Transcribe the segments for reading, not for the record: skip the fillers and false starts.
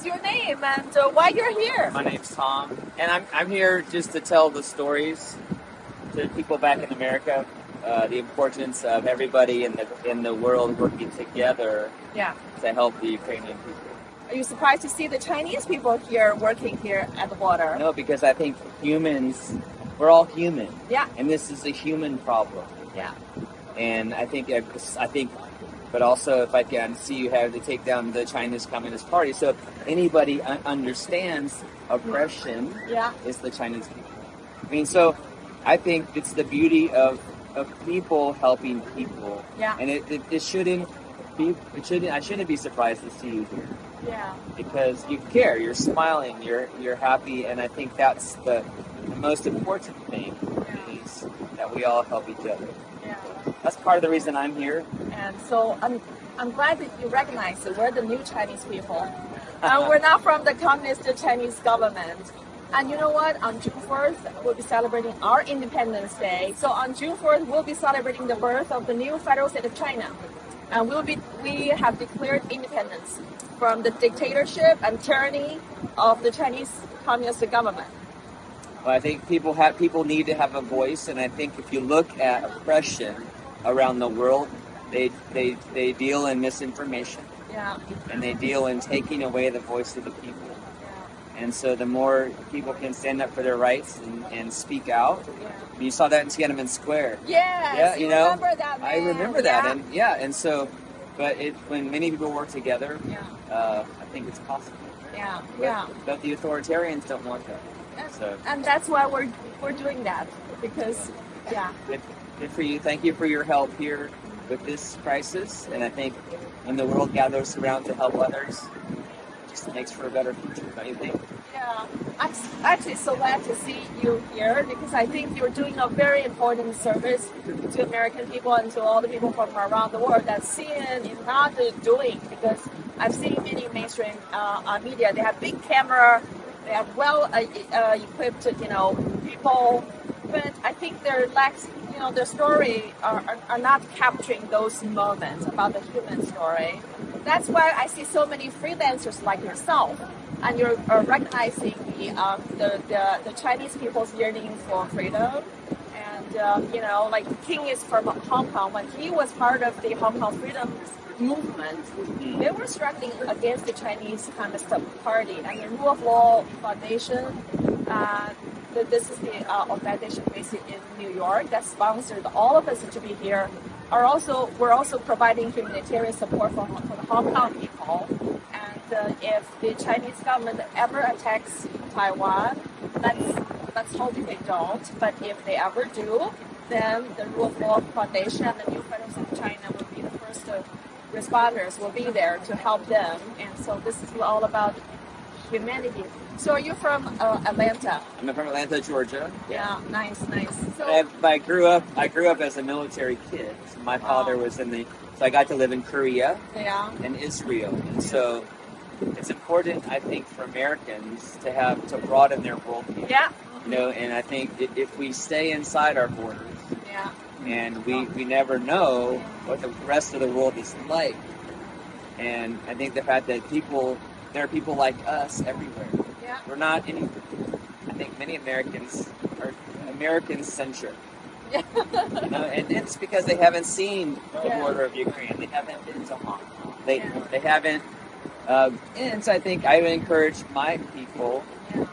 your name and why you're here? My name's Tom, and I'm here just to tell the stories to people back in America, the importance of everybody in the world working together to help the Ukrainian people. Are you surprised to see the Chinese people here working here at the border? No, because I think we're all human. Yeah. And this is a human problem. Yeah. And I think, but also if I can see you have to take down the Chinese Communist Party. So if anybody understands oppression, is the Chinese people. I mean, so I think it's the beauty of people helping people. Yeah. And it shouldn't be, I shouldn't be surprised to see you here. Yeah. Because you care, you're smiling, you're happy, and I think that's the most important thing is that we all help each other. Yeah. That's part of the reason I'm here. And so I'm glad that you recognize that we're the new Chinese people. We're not from the communist Chinese government. And you know what? On June 4th, we'll be celebrating our Independence Day. So on June 4th, we'll be celebrating the birth of the new federal state of China. And we have declared independence from the dictatorship and tyranny of the Chinese communist government. Well, I think people need to have a voice, and I think if you look at oppression around the world, they deal in misinformation. Yeah. And they deal in taking away the voice of the people. And so the more people can stand up for their rights and speak out. You saw that in Tiananmen Square. Yes, you know, remember that, man. I remember that, and so, but when many people work together, I think it's possible. But the authoritarians don't want that. And that's why we're doing that, because Good for you. Thank you for your help here with this crisis, and I think when the world gathers around to help others, it just makes for a better future, don't you think? Yeah, I'm actually so glad to see you here, because I think you're doing a very important service to American people and to all the people from around the world that CNN is not doing, because I've seen many mainstream media, they have big camera, they have well-equipped, people, but I think their story are not capturing those moments about the human story. That's why I see so many freelancers like yourself, and you're recognizing the Chinese people's yearning for freedom. And like King is from Hong Kong. When he was part of the Hong Kong freedom movement, they were struggling against the Chinese Communist Party. And the Rule of Law Foundation, this is the organization based in New York that sponsored all of us to be here. We're also providing humanitarian support for the Hong Kong people. And if the Chinese government ever attacks Taiwan, let's hope they don't. But if they ever do, then the Rule of Law Foundation and the new Federal State of China will be the first responders. Will be there to help them. And so this is all about humanity. So are you from Atlanta? I'm from Atlanta, Georgia. Yeah, nice. So I grew up as a military kid. So my father was so I got to live in Korea and Israel. And so it's important, I think, for Americans to broaden their worldview. Yeah. And I think if we stay inside our borders, and we never know what the rest of the world is like. And I think the fact that there are people like us everywhere. Yeah. We're not I think many Americans are American-centric. Yeah. And it's because they haven't seen the border of Ukraine. They haven't been to Hong Kong. They haven't. And so I think I would encourage my people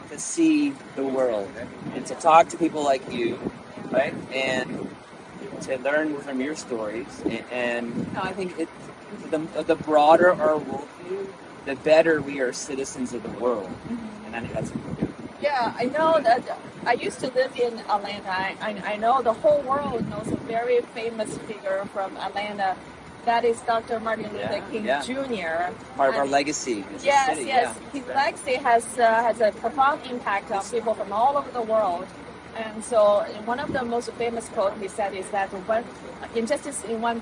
to see the world and to talk to people like you, right? And to learn from your stories. And I think the broader our worldview, the better we are citizens of the world. And I think that's important. Yeah, I know that I used to live in Atlanta. I know the whole world knows a very famous figure from Atlanta. That is Dr. Martin Luther King Jr. Part of our legacy. Yes. His legacy has a profound impact on people from all over the world. And so one of the most famous quotes he said is that injustice in one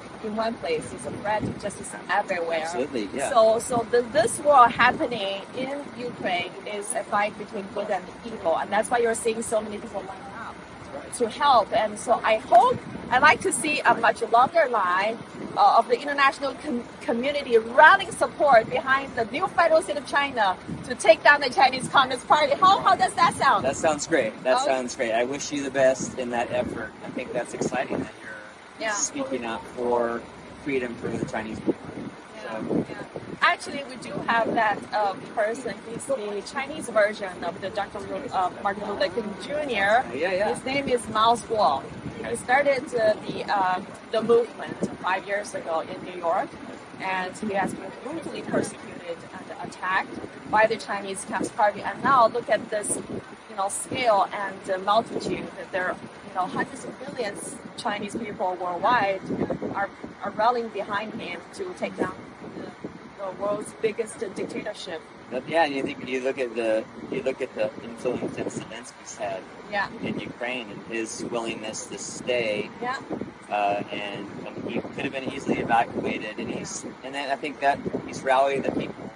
place is a threat to justice everywhere. Absolutely, yeah. So this war happening in Ukraine is a fight between good and evil, and that's why you're seeing so many people line up to help. And so I'd like to see a much longer line of the international community rallying support behind the new federal state of China to take down the Chinese Communist Party. How does that sound? That sounds great. Sounds great. I wish you the best in that effort. I think that's exciting that you're speaking up for freedom for the Chinese people. Actually, we do have that person. He's the Chinese version of the Dr. Martin Luther King Jr. His name is Miles Guo. He started the movement 5 years ago in New York, and he has been brutally persecuted and attacked by the Chinese Communist Party. And now look at this, scale and multitude. That there, hundreds of millions of Chinese people worldwide are rallying behind him to take down the world's biggest dictatorship. Yeah, and you look at the influence that Zelensky's had in Ukraine and his willingness to stay. And he could have been easily evacuated, and then I think that he's rallied the people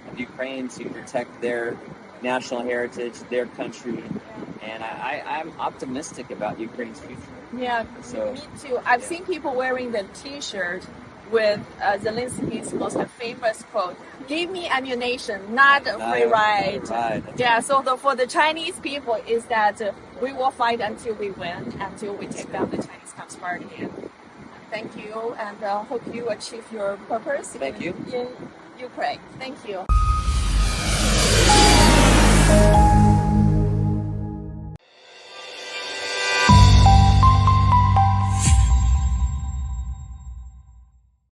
of Ukraine to protect their national heritage, their country, and I'm optimistic about Ukraine's future. Yeah, so, me too. I've seen people wearing the T-shirt with Zelensky's most famous quote, "Give me ammunition, not a free ride." Yeah, so for the Chinese people is that we will fight until we win, until we take down the Chinese Communist Party. And thank you, and hope you achieve your purpose Thank you. in Ukraine. Thank you.